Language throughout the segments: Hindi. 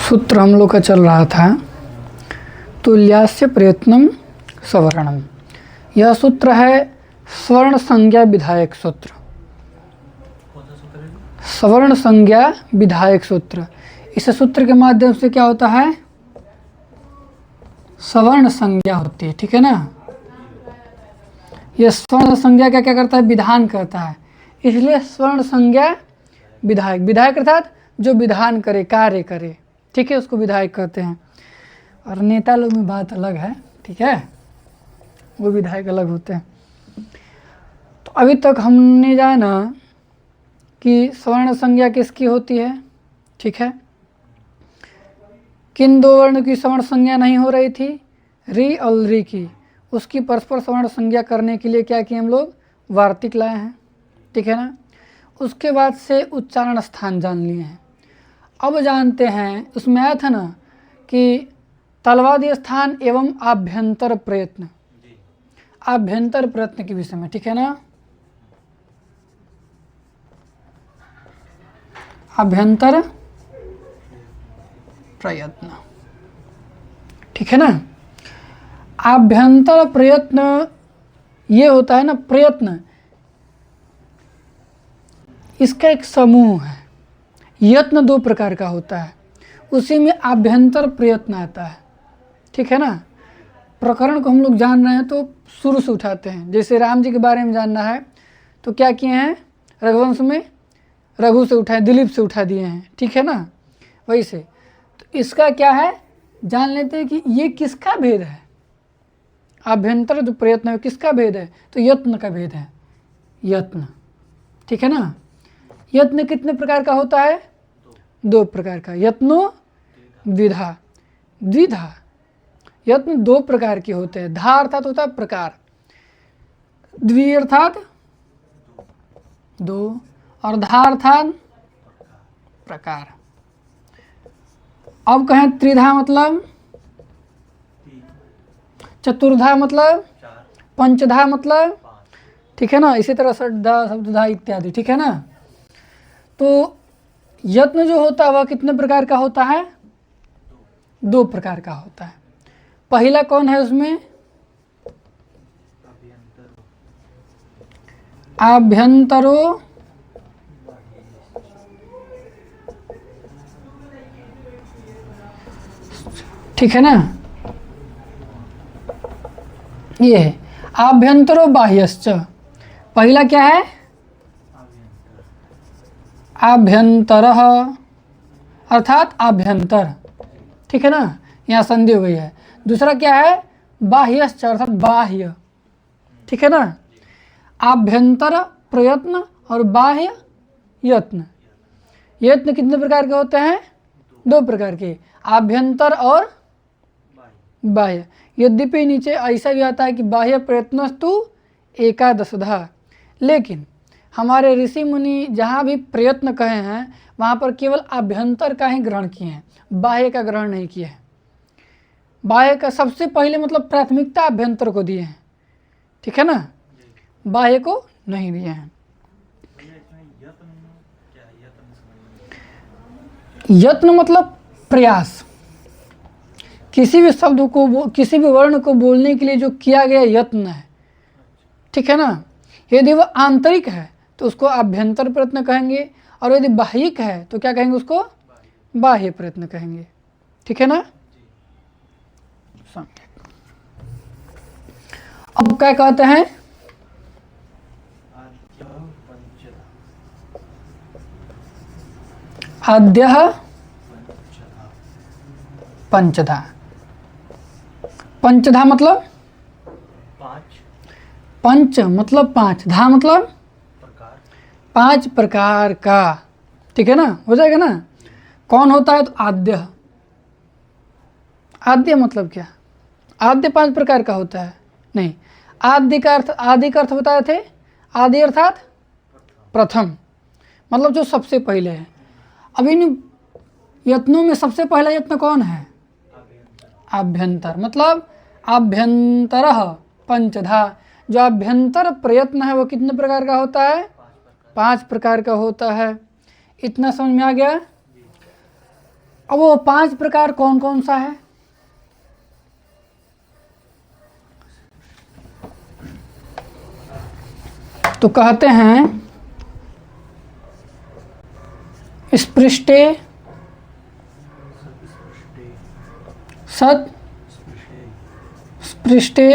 सूत्र हम लोग का चल रहा था तुल्यास्य प्रयत्नम सवर्णम। यह सूत्र है स्वर्ण संज्ञा विधायक सूत्र। सवर्ण संज्ञा विधायक सूत्र। इस सूत्र के माध्यम से क्या होता है, सवर्ण संज्ञा होती है, ठीक है ना। यह स्वर्ण संज्ञा क्या क्या करता है, विधान करता है, इसलिए स्वर्ण संज्ञा विधायक। विधायक अर्थात जो विधान करे, कार्य करे, ठीक है, उसको विधायक कहते हैं। और नेता लोग में बात अलग है, ठीक है, वो विधायक अलग होते हैं। तो अभी तक हमने जाना कि स्वर्ण संज्ञा किसकी होती है, ठीक है। किन दो वर्ण की स्वर्ण संज्ञा नहीं हो रही थी, री और री की। उसकी परस्पर स्वर्ण संज्ञा करने के लिए क्या किए हम लोग, वार्तिक लाए हैं, ठीक है ना। उसके बाद से उच्चारण स्थान जान लिए हैं। अब जानते हैं, उसमें आया था ना कि तलवादी स्थान एवं आभ्यंतर प्रयत्न, आभ्यंतर प्रयत्न के विषय में, ठीक है ना। आभ्यंतर प्रयत्न, ठीक है ना। आभ्यंतर प्रयत्न ये होता है ना, प्रयत्न इसका एक समूह है। यत्न दो प्रकार का होता है, उसी में आभ्यंतर प्रयत्न आता है, ठीक है ना। प्रकरण को हम लोग जान रहे हैं तो शुरू से उठाते हैं। जैसे राम जी के बारे में जानना है तो क्या किए हैं, रघुवंश में रघु से उठाए, दिलीप से उठा दिए हैं, ठीक है ना। वैसे तो इसका क्या है, जान लेते हैं कि ये किसका भेद है। आभ्यंतर जो प्रयत्न है किसका भेद है, तो यत्न का भेद है, यत्न, ठीक है ना। यत्न कितने प्रकार का होता है, दो प्रकार का। यत्नो द्विधा, द्विधा यत्न दो प्रकार के होते हैं। धा अर्थात होता है प्रकार, द्वि अर्थात दो, और धा अर्थात प्रकार। अब कहें त्रिधा मतलब, चतुर्धा मतलब, पंचधा मतलब, ठीक है ना। इसी तरह षड्धा, सप्तधा इत्यादि, ठीक है ना। तो यत्न जो होता है वह कितने प्रकार का होता है, दो प्रकार का होता है। पहला कौन है उसमें, आभ्यंतरो ठीक है ना, ये है आभ्यंतरो बाह्यश्च। पहला क्या है, आभ्यंतरः अर्थात आभ्यंतर, ठीक है ना, यहाँ संधि हो गई है। दूसरा क्या है, बाह्यश्च अर्थात बाह्य, ठीक है ना। आभ्यंतर प्रयत्न और बाह्य यत्न। यत्न कितने प्रकार के होते हैं, दो प्रकार के, आभ्यंतर और बाह्य। यद्यपि नीचे ऐसा भी आता है कि बाह्य प्रयत्नस्तु एकादशधा, लेकिन हमारे ऋषि मुनि जहाँ भी प्रयत्न कहे हैं वहाँ पर केवल आभ्यंतर का ही ग्रहण किए हैं, बाह्य का ग्रहण नहीं किए हैं। बाह्य का सबसे पहले मतलब प्राथमिकता आभ्यंतर को दिए हैं, ठीक है ना, बाह्य को नहीं दिए हैं। यत्न मतलब प्रयास, किसी भी शब्द को, किसी भी वर्ण को बोलने के लिए जो किया गया यत्न है, ठीक है ना। यदि वह आंतरिक है तो उसको आभ्यंतर प्रयत्न कहेंगे, और यदि बाह्यिक है तो क्या कहेंगे, उसको बाह्य प्रयत्न कहेंगे, ठीक है ना। अब क्या कहते हैं, आद्यः पंचधा। पंचधा मतलब पंच मतलब पांच, धा मतलब पांच प्रकार का, ठीक है ना, हो जाएगा ना। कौन होता है, तो आद्य। आद्य मतलब क्या, आद्य पांच प्रकार का होता है, नहीं। आदि का अर्थ, आदि का अर्थ बताए थे, आदि अर्थात प्रथम, मतलब जो सबसे पहले है। अब इन यत्नों में सबसे पहला यत्न कौन है, आभ्यंतर, मतलब आभ्यंतरः पंचधा। जो आभ्यंतर प्रयत्न है वो कितने प्रकार का होता है, पांच प्रकार का होता है। इतना समझ में आ गया। अब वो 5 प्रकार कौन कौन सा है? तो कहते हैं स्पृष्टे, सत स्पृष्टे,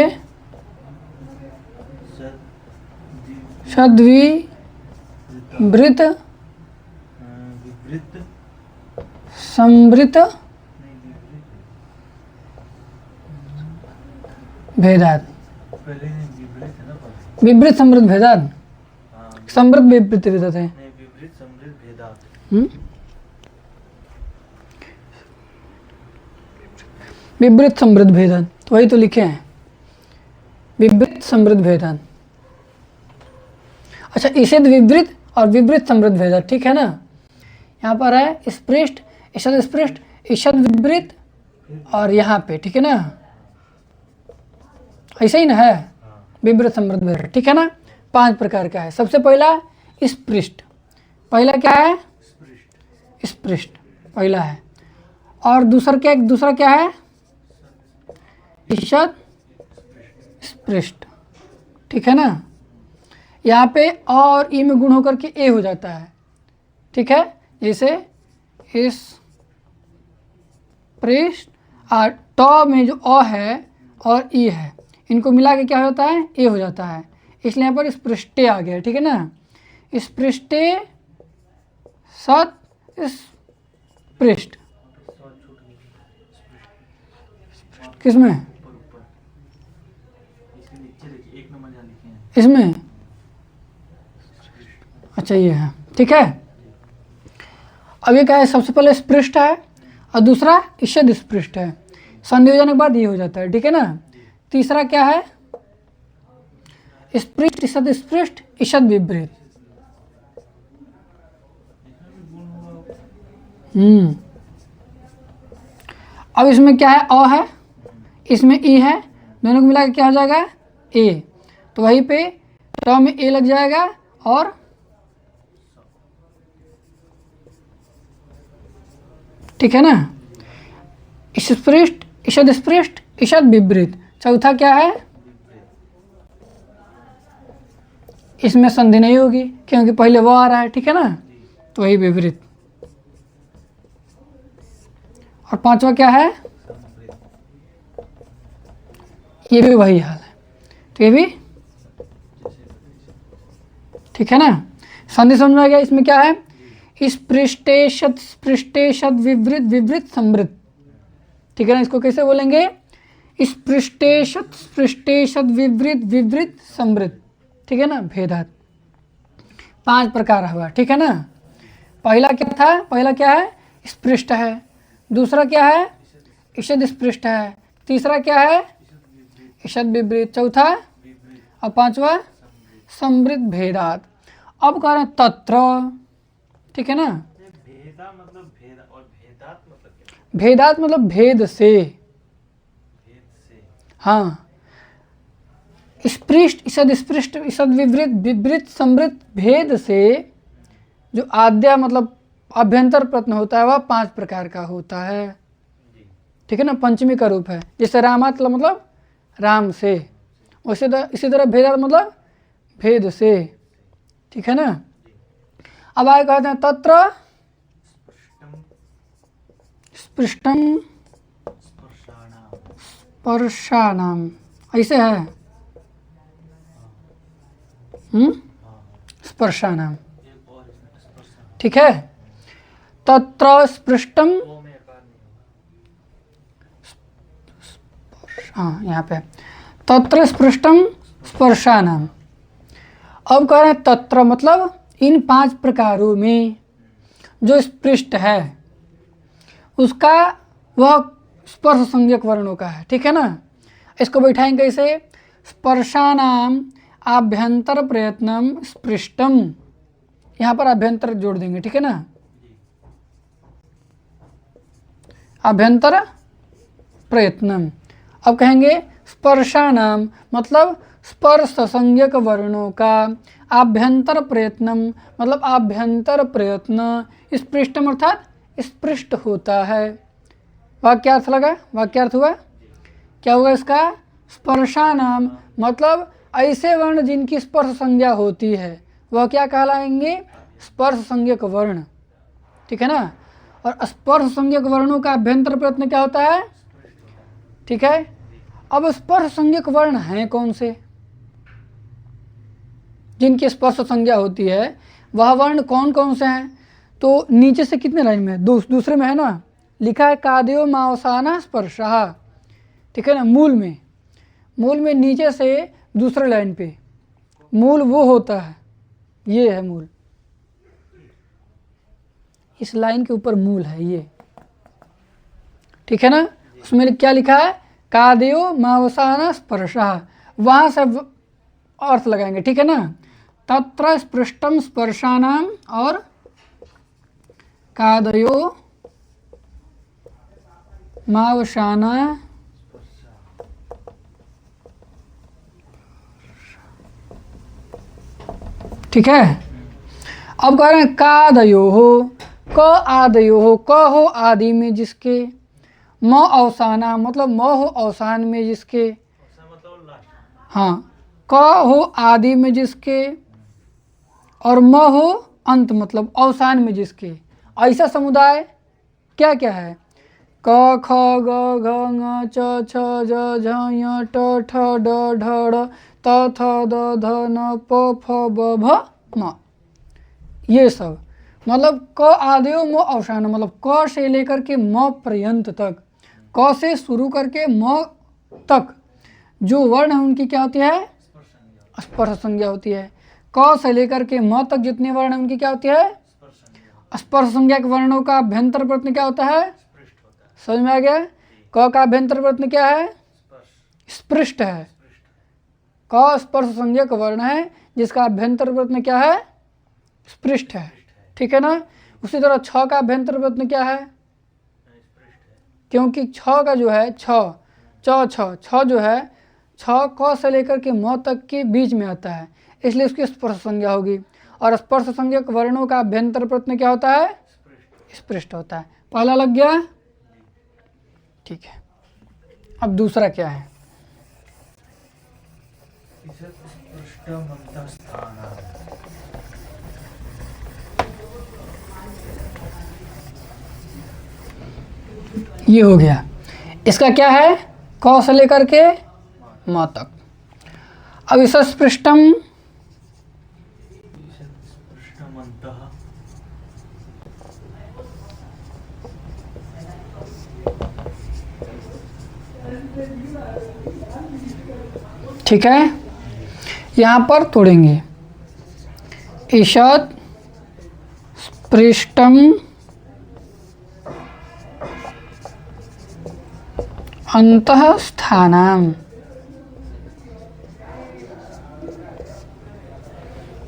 सद्विवृत, संवृत, भेदात। विवृत समृद्ध भेदात, समृद्ध विवृत भेदात है। विवृत समृद्ध भेदात, तो वही तो लिखे हैं, विवृत समृद्ध भेदात। अच्छा, ईषद विवृत और विवृत समृद्ध भेदात, ठीक है ना। यहाँ पर है स्पृष्ट, ईषद स्पृष्ट, ईषद विवृत और यहाँ पे, ठीक है ना, ऐसा ही ना है, विवृत समृद्ध भेदात, ठीक है ना। 5 प्रकार का है। सबसे पहला स्पृष्ट, पहला क्या है? स्पृष्ट पहला है। और दूसरा क्या है? ईषद स्पृष्ट, ठीक है ना। यहाँ पे और ई में गुण होकर के ए हो जाता है, ठीक है। जैसे इस पृष्ठ और ट में जो अ है और ई है, इनको मिला के क्या होता है? ए हो जाता है, इसलिए यहाँ पर स्पृष्टे आ गया, ठीक है ना। स्पृष्टे सत स्पृष्ट, किसमें? इसमें, अच्छा ये है, ठीक है। अब ये क्या है? सबसे पहले स्पृष्ट है और दूसरा ईषद स्पृष्ट है, संधि हो जाने के बाद ये हो जाता है, ठीक है ना। तीसरा क्या है? स्पृष्ट, ईषद स्पृष्ट, ईषद विवृत। अब इसमें क्या है? अ है, इसमें ई है, दोनों को मिला के क्या हो जाएगा? ए। तो वहीं पे ट में ए लग जाएगा और ठीक है ना। स्पृष्ट, ईषद स्पृष्ट, ईषद विवृत। चौथा क्या है? इसमें संधि नहीं होगी क्योंकि पहले वो आ रहा है, ठीक है ना, तो वही विवृत। और 5वां क्या है? ये भी वही हाल है, तो ये भी ठीक है ना। संधि समझ में आ गया। इसमें क्या है? स्पृष्टेशत स्पृष्टेशत विवृत विवृत समृद्ध, ठीक है ना। इसको कैसे बोलेंगे? स्पृष्टेशत स्पृष्टेशत विवृत विवृत समृद्ध, ठीक है ना, भेदात। 5 प्रकार हुआ, ठीक है ना। पहला क्या था? पहला क्या है? स्पृष्ट है। दूसरा क्या है? ईषद स्पृष्ट है। तीसरा क्या है? ईषद विवृत। चौथा और 5वां समृद्ध भेदात। अब कह रहे हैं तत्र, ठीक है ना। भेदा मतलब भेद और भेदात मतलब क्या? भेदात मतलब भेद से, भेद से। हाँ। स्पृष्ट, ईषद स्पृष्ट, ईषद विवृत विवृत समृद्ध भेद से जो आद्या मतलब अभ्यंतर प्रश्न होता है वह 5 प्रकार का होता है, ठीक है ना। पंचमी का रूप है। जैसे रामात मतलब राम से, वैसे इसी तरह भेदात मतलब भेद से, ठीक है ना। अब आगे कहते हैं तत्र स्पृष्टम स्पर्शानाम, ऐसे है स्पर्शानाम, ठीक है। तत्र स्पृष्टम, हाँ यहाँ पे तत्र स्पृष्टम स्पर्शानाम। अब कह रहे हैं तत्र मतलब इन 5 प्रकारों में जो स्पृष्ट है उसका वह स्पर्श संज्ञक वर्णों का है, ठीक है ना। इसको बैठाएंगे कैसे? स्पर्शानाम आभ्यंतर प्रयत्नम स्पृष्टम, यहाँ पर आभ्यंतर जोड़ देंगे, ठीक है ना। आभ्यंतर प्रयत्नम। अब कहेंगे स्पर्शानाम मतलब स्पर्श संज्ञक वर्णों का, आभ्यंतर प्रयत्नम मतलब आभ्यंतर प्रयत्न, स्पृष्टम अर्थात स्पृष्ट होता है। वाक्यार्थ लगा, वाक्यार्थ हुआ क्या होगा इसका? स्पर्शानाम, मतलब ऐसे वर्ण जिनकी स्पर्श संज्ञा होती है वह क्या कहलाएंगे? स्पर्श संज्ञक वर्ण। ठीक है ना। और स्पर्श संज्ञक वर्णों का अभ्यंतर प्रयत्न क्या होता है? ठीक है। अब स्पर्श संज्ञक वर्ण हैं कौन से? जिनकी स्पर्श संज्ञा होती है वह वर्ण कौन कौन से हैं? तो नीचे से कितने लाइन में? दूसरे में है ना, लिखा है कादयो मावसाना स्पर्शः। ठीक है ना। मूल में नीचे से दूसरे लाइन पे मूल वो होता है, ये है मूल, इस लाइन के ऊपर मूल है ये। ठीक है ना। उसमें क्या लिखा है? कादयो मावसाना स्पर्शः, वहां से अर्थ लगाएंगे। ठीक है ना। तत्र स्पृष्टम स्पर्शानाम और कादयो मावसाना ठीक है। अब कह रहे हैं कादयो हो, क आदयो हो, क हो आदि में जिसके, म अवसाना मतलब म हो अवसान में जिसके, मतलब लास्ट। हाँ, क हो आदि में जिसके और म हो अंत मतलब अवसान में जिसके। ऐसा समुदाय क्या क्या है? क ख ग घ ङ च छ ज झ ञ ट ठ ड ढ ढ त थ द ध न प फ ब भ म, ये सब मतलब क आदयो म अवसान, मतलब क से लेकर के म पर्यंत तक, क से शुरू करके म तक जो वर्ण है उनकी क्या होती है? स्पर्श संज्ञा होती है। क से लेकर के म तक जितने वर्ण हैं उनकी क्या होती है? स्पर्श संज्ञा के वर्णों का अभ्यंतर प्रयत्न क्या होता है? समझ में आ गया? क का अभ्यंतर प्रयत्न क्या है? स्पृष्ट है। क स्पर्श संज्ञक वर्ण है जिसका अभ्यंतर प्रयत्न क्या है? स्पृष्ट है। ठीक है ना। उसी तरह छ का अभ्यंतर प्रयत्न क्या है? क्योंकि छ का जो है छ जो है छ क से लेकर के म तक के बीच में आता है, इसलिए उसकी स्पर्श संज्ञा होगी। और स्पर्श संज्ञक वर्णों का अभ्यंतर प्रयत्न क्या होता है? स्पृष्ट होता है। पहला लग गया। ठीक है। अब दूसरा क्या है? ये हो गया। इसका क्या है? क से लेकर के म तक। अब इस स्पृष्टम ठीक है, यहाँ पर तोड़ेंगे। ईषद स्पृष्टम अंतः स्थानम।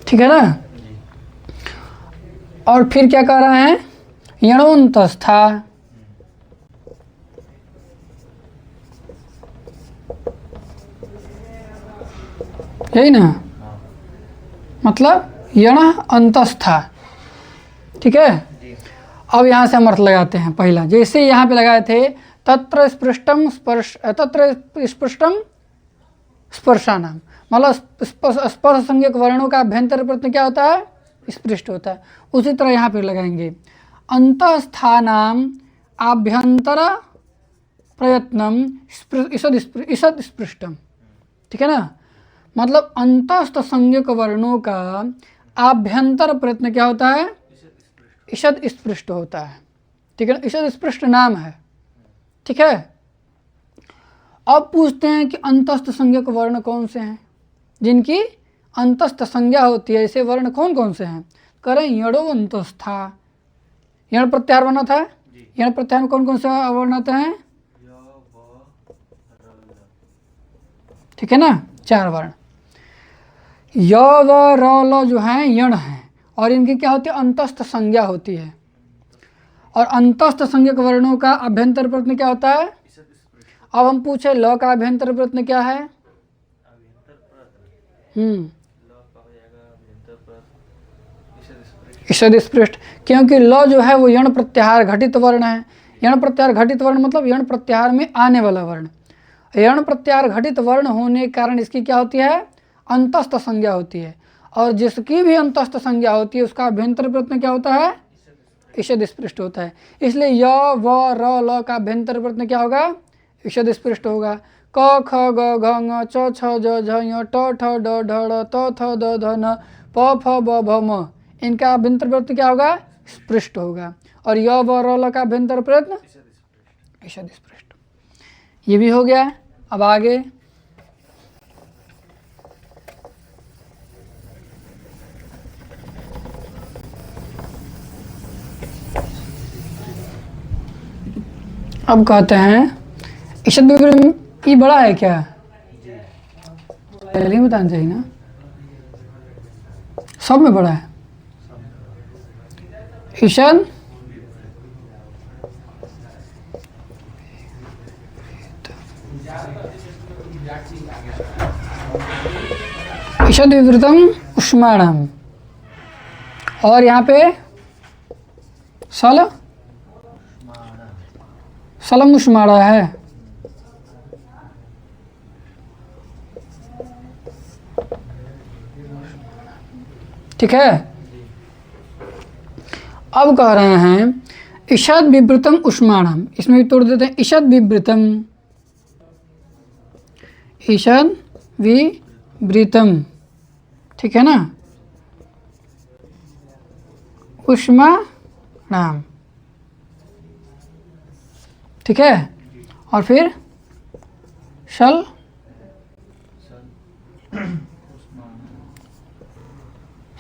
ठीक है ना। और फिर क्या कह रहे हैं? यणोन्तस्था, यही ना, मतलब यण अंतस्था। ठीक है। अब यहाँ से हम अर्थ लगाते हैं। पहला जैसे यहाँ पे लगाए थे, तत्र स्पृष्टम स्पर्शानाम, मतलब स्पर्श संज्ञक वर्णों का अभ्यंतर प्रयत्न क्या होता है? स्पृष्ट होता है। उसी तरह यहाँ पे लगाएंगे अंतस्थानाम आभ्यंतर प्रयत्नम ईषद स्पृष्टम। ठीक है ना। मतलब अंतस्थ संज्ञक वर्णों का आभ्यंतर प्रयत्न क्या होता है? ईषद स्पृष्ट होता है। ठीक है। ईषद स्पृष्ट नाम है। ठीक है। अब पूछते हैं कि अंतस्थ संज्ञक वर्ण कौन से हैं जिनकी अंतस्थ संज्ञा होती है? ऐसे वर्ण कौन कौन से हैं? करें यणो अंतस्था, यण प्रत्याहार बना था। यण प्रत्याहार में कौन कौन से वर्ण आते हैं? ठीक है ना, 4 वर्ण। य व र ल जो हैं यण हैं और इनकी क्या होती है? अंतस्थ संज्ञा होती है। और अंतस्थ संज्ञक वर्णों का अभ्यंतर प्रयत्न क्या होता है? अब हम पूछे ल का अभ्यंतर प्रयत्न क्या है? ईषद स्पृष्ट, क्योंकि ल जो है वो यण प्रत्याहार घटित वर्ण है। यण प्रत्याहार घटित वर्ण मतलब यण प्रत्याहार में आने वाला वर्ण। यण प्रत्याहार घटित वर्ण होने के कारण इसकी क्या होती है, अंतस्थ संज्ञा होती है, और जिसकी भी अंतस्थ संज्ञा होती है उसका अभ्यंतर प्रत्यय क्या होता है, ईषद स्पृष्ट होता है। इसलिए य व र ल का अभ्यंतर प्रत्यय क्या होगा, ईषद स्पृष्ट होगा। क ख ग घ ङ च छ ज झ ञ ट ठ ड ढ ड़ त थ द ध न प फ ब भ म, इनका अभ्यंतर प्रत्यय क्या होगा, स्पृष्ट होगा। और य व र ल का अभ्यंतर प्रत्यय ईषद स्पृष्ट। ये भी हो गया। अब आगे अब कहते हैं ईषद विवरण ये बड़ा है क्या, पहले ही बताना चाहिए ना, सब में बड़ा है। ईषद ईषद विवृतम उष्माणम, और यहाँ पे सलम उष्माणा है। ठीक है। अब कह रहे हैं ईषद विवृतम उष्माणम, इसमें भी तोड़ देते हैं। ईषद विवृतम, ईषद विवृतम, ठीक है ना, उष्माणम, ठीक है। और फिर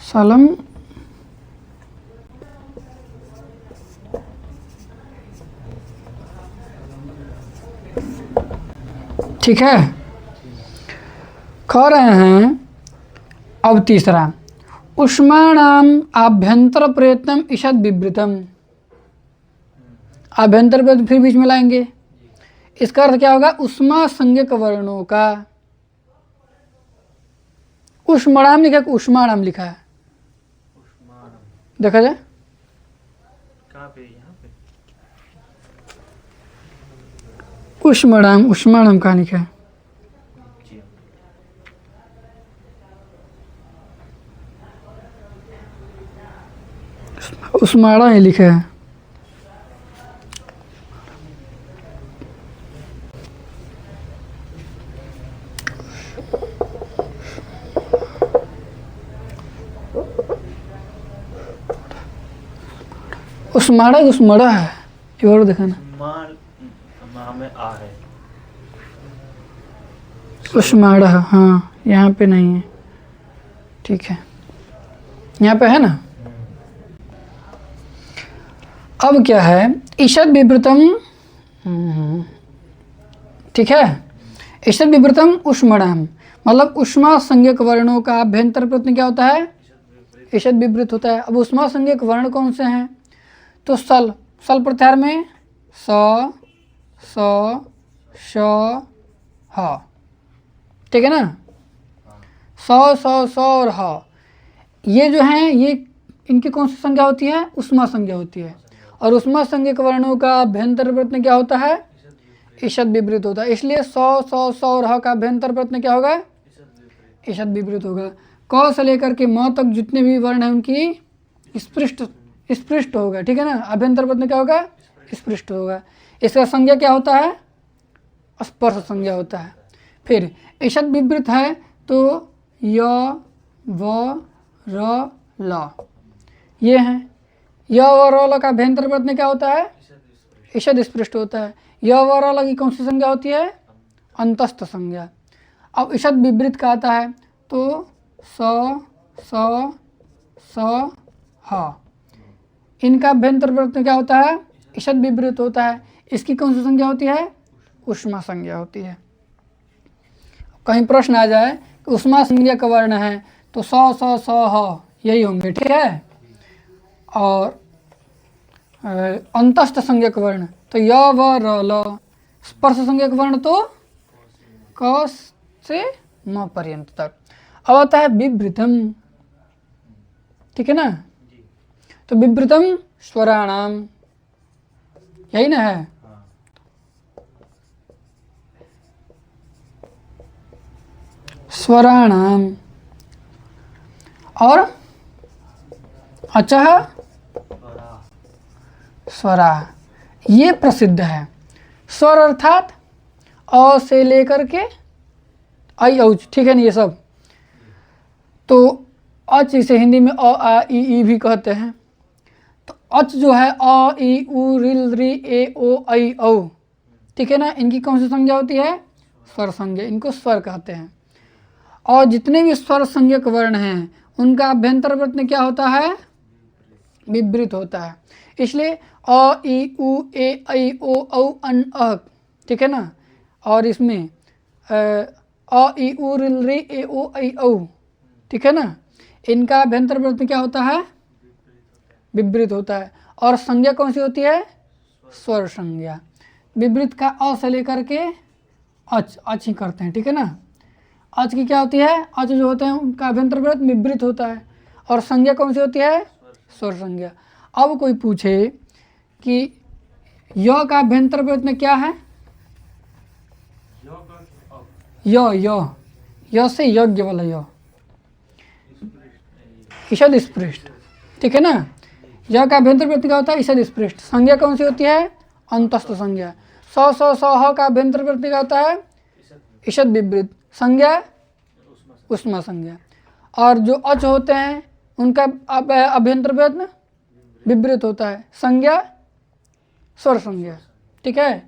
सलम ठीक है। कह रहे हैं अब तीसरा, उष्माणाम आभ्यंतर प्रयत्नम ईषद विवृतम, आभ्यंतर प्रयत्न फिर बीच में लाएंगे। इसका अर्थ क्या होगा, उष्मा संज्ञक वर्णों का, उष्माणाम लिखा है, उष्माणाम लिखा है, देखा जाए कहाँ पे, यहाँ पे उष्माणाम, उष्माणाम कहाँ लिखा है, जी। उष्माणा ही लिखा है। उस्माड़ा उस्माड़ा है, ये और देखा ना, माँ में आ है, उस्माड़ा, हाँ यहाँ पे नहीं है, ठीक है, यहाँ पे है ना। अब क्या है, ईषद विवृतम, ठीक है, ईषद विवृतम उष्माणाम मतलब उष्मा संज्ञक वर्णों का अभ्यंतर प्रत्यय क्या होता है, ईषद विवृत होता है। अब उष्मा संज्ञक वर्ण कौन से हैं, तो सल प्रत्याहार में स स श ह, ठीक है ना, स और ह, ये जो हैं ये इनकी कौन सी संज्ञा होती है, उष्मा संज्ञा होती है। और उष्मा संज्ञक वर्णों का अभ्यंतर प्रत्यय क्या होता है, ईषद विवृत होता है। इसलिए स और ह का अभ्यंतर प्रत्यय क्या होगा, ईषद विवृत होगा। क से लेकर के म तक जितने भी वर्ण हैं उनकी स्पृष्ट होगा, ठीक है ना, अभ्यंतर प्रत्यय क्या होगा, स्पृष्ट होगा। इसका संज्ञा क्या होता है, स्पर्श संज्ञा होता है। फिर ईषद विवृत है तो य व र ल, ये हैं। य व र ल का अभ्यंतर प्रत्यय क्या होता है, ईषद स्पृष्ट होता है। य व र ल की कौन सी संज्ञा होती है, अंतस्थ संज्ञा। अब ईषद विवृत का आता है तो स ह, इनका अभ्यंतर प्रत्यय क्या होता है, ईषद विवृत होता है। इसकी कौन सी संज्ञा होती है, उष्मा संज्ञा होती है। कहीं प्रश्न आ जाए कि उष्मा संज्ञा का वर्ण है तो स ह यही होंगे, ठीक है। और अंतस्थ संज्ञक वर्ण तो य व र ल, स्पर्श संज्ञक वर्ण तो क से म पर्यंत तक। अब आता है विवृतम, ठीक है ना, तो विवृतम स्वराणाम, यही ना है। हाँ। स्वराणाम और अचः स्वरा। स्वरा, ये प्रसिद्ध है। स्वर अर्थात अ से लेकर के आई औच, ठीक है ना, ये सब। तो अच इसे हिंदी में अ आ इ ई भी कहते हैं। तो अच जो है अ ई उ रिल री ए ओ ऐ औ, ठीक है ना, इनकी कौन सी संज्ञा होती है? स्वर संज्ञा, इनको स्वर कहते हैं। और जितने भी स्वर संज्ञक वर्ण हैं उनका अभ्यंतर प्रत्यय क्या होता है? विवृत होता है। इसलिए अ ई उ ए ऐ ओ औ अन अ, ठीक है ना। और इसमें अ ई उ रिल री ए ओ ऐ औ, ठीक है ना, इनका अभ्यंतर प्रत्यय क्या होता है? विवृत होता है। और संज्ञा कौन सी होती है? स्वर संज्ञा। विवृत का अ से लेकर के अच ही करते हैं, ठीक है ना। अच की क्या होती है? अच जो होते हैं उनका अभ्यंतर प्रत्यय विवृत होता है। और संज्ञा कौन सी होती है? स्वर संज्ञा। अब कोई पूछे कि य का अभ्यंतर प्रत्यय क्या है? योग अब य से यज्ञ वाला य, ईषद स्पृष्ट, ठीक है ना। य का अभ्यंतर प्रत्यय क्या होता है? ईषद स्पृष्ट। संज्ञा कौन सी होती है? अंतस्थ संज्ञा। स ह का अभ्यंतर प्रत्यय क्या होता है? ईषद विवृत। संज्ञा उष्मा संज्ञा। और जो अच होते हैं उनका अभ्यंतर प्रत्यय विवृत होता है। संज्ञा स्वर संज्ञा, ठीक है।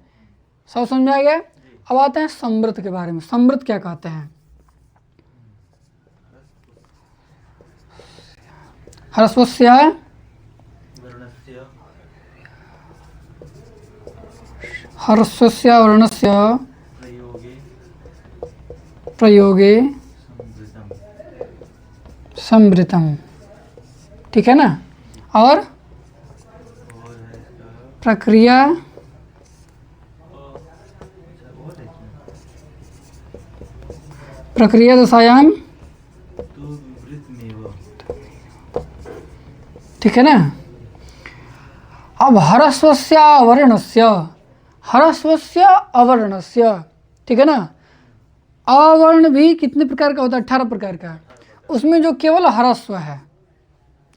सब समझ में आ गया। अब आते हैं समृद्ध के बारे में। समृद्ध क्या कहते हैं? ह्रस्वस्य वर्णस्य ह्रस्वस्य वर्णस्य प्रयोगे प्रयोगे संवृतम। संवृतम, ठीक है ना। और और है इसका प्रक्रिया और है इसमें प्रक्रिया दशायाम, तो विवृत में ठीक है ना। अब ह्रस्वस्य अवर्णस्य, ह्रस्वस्य अवर्णस्य, ठीक है ना। अवर्ण भी कितने प्रकार का होता है? 18 प्रकार का। उसमें जो केवल ह्रस्व है,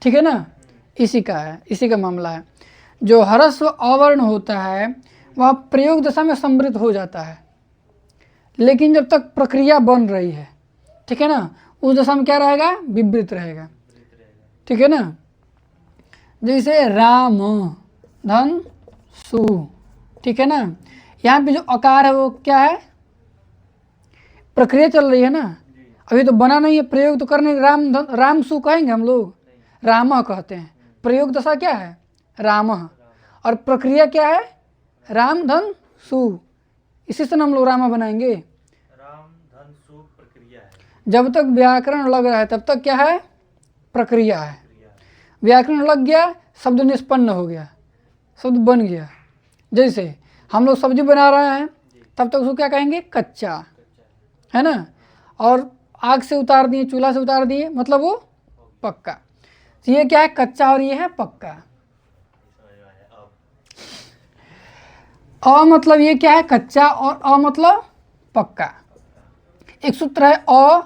ठीक है ना, इसी का है, इसी का मामला है। जो ह्रस्व अवर्ण होता है वह प्रयोग दशा में समृद्ध हो जाता है, लेकिन जब तक प्रक्रिया बन रही है, ठीक है ना, उस दशा में क्या रहेगा? विवृत रहेगा, ठीक है ना। जैसे राम धन सु, ठीक है ना। यहाँ पे जो अकार है वो क्या है? प्रक्रिया चल रही है ना, अभी तो बना नहीं है, प्रयोग तो करने। राम धन राम सु कहेंगे हम लोग, राम कहते हैं। प्रयोग दशा क्या है? राम। और प्रक्रिया क्या है? राम धन सु। इसी से हम लोग रामा बनाएंगे। राम धन सु प्रक्रिया है। जब तक व्याकरण लग रहा है तब तक क्या है? प्रक्रिया है। व्याकरण लग गया, शब्द निष्पन्न हो गया, शब्द बन गया। जैसे हम लोग सब्जी बना रहे हैं तब तक उसको क्या कहेंगे? कच्चा, है ना। और आग से उतार दिए, चूल्हा से उतार दिए, मतलब वो पक्का। तो ये क्या है? कच्चा और ये है पक्का। अ मतलब ये क्या है? कच्चा, और अ मतलब पक्का। एक सूत्र है अ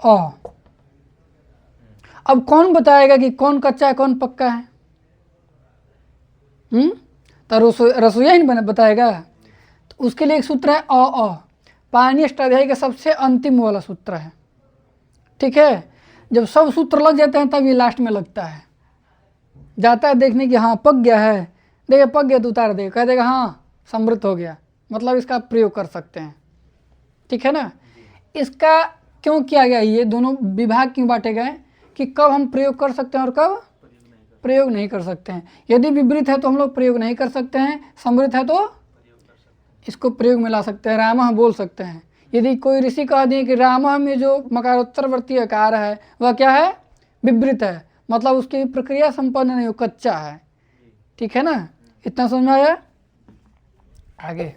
अ। अब कौन बताएगा कि कौन कच्चा है कौन पक्का है? तो रसोईया ही बताएगा। तो उसके लिए एक सूत्र है अ। पाणिनीय अष्टाध्यायी का सबसे अंतिम वाला सूत्र है, ठीक है। जब सब सूत्र लग जाते हैं तब ये लास्ट में लगता है। जाता है देखने की, हाँ पक गया है, देखिए पक गया तो उतार देगा, कह देगा हाँ समृद्ध हो गया, मतलब इसका आप प्रयोग कर सकते हैं, ठीक है ना। इसका क्यों किया गया? ये दोनों विभाग क्यों बांटे गए कि कब हम प्रयोग कर सकते हैं और कब प्रयोग नहीं कर सकते हैं। यदि विपरीत है तो हम लोग प्रयोग नहीं कर सकते हैं, समृद्ध है तो इसको प्रयोग में ला सकते हैं, रामः बोल सकते हैं। यदि कोई ऋषि कह दिए कि रामः में जो मकारोत्तरवर्ती आकार है वह क्या है? विपरीत है, मतलब उसकी प्रक्रिया संपन्न नहीं हो, कच्चा है, ठीक है ना। इतना समझ में आया? आगे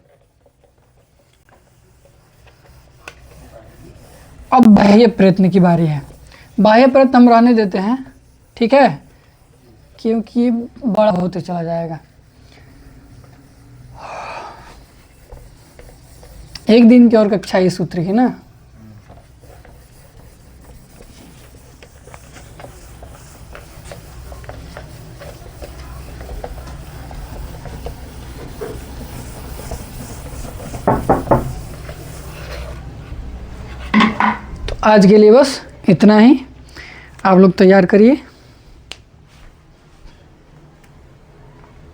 अब बाह्य प्रयत्न की बारी है। बाह्य प्रयत्न हम रहने देते हैं, ठीक है, क्योंकि ये बड़ा होते चला जाएगा। एक दिन की और कक्षा ये सूत्र की ना। तो आज के लिए बस इतना ही। आप लोग तैयार करिए।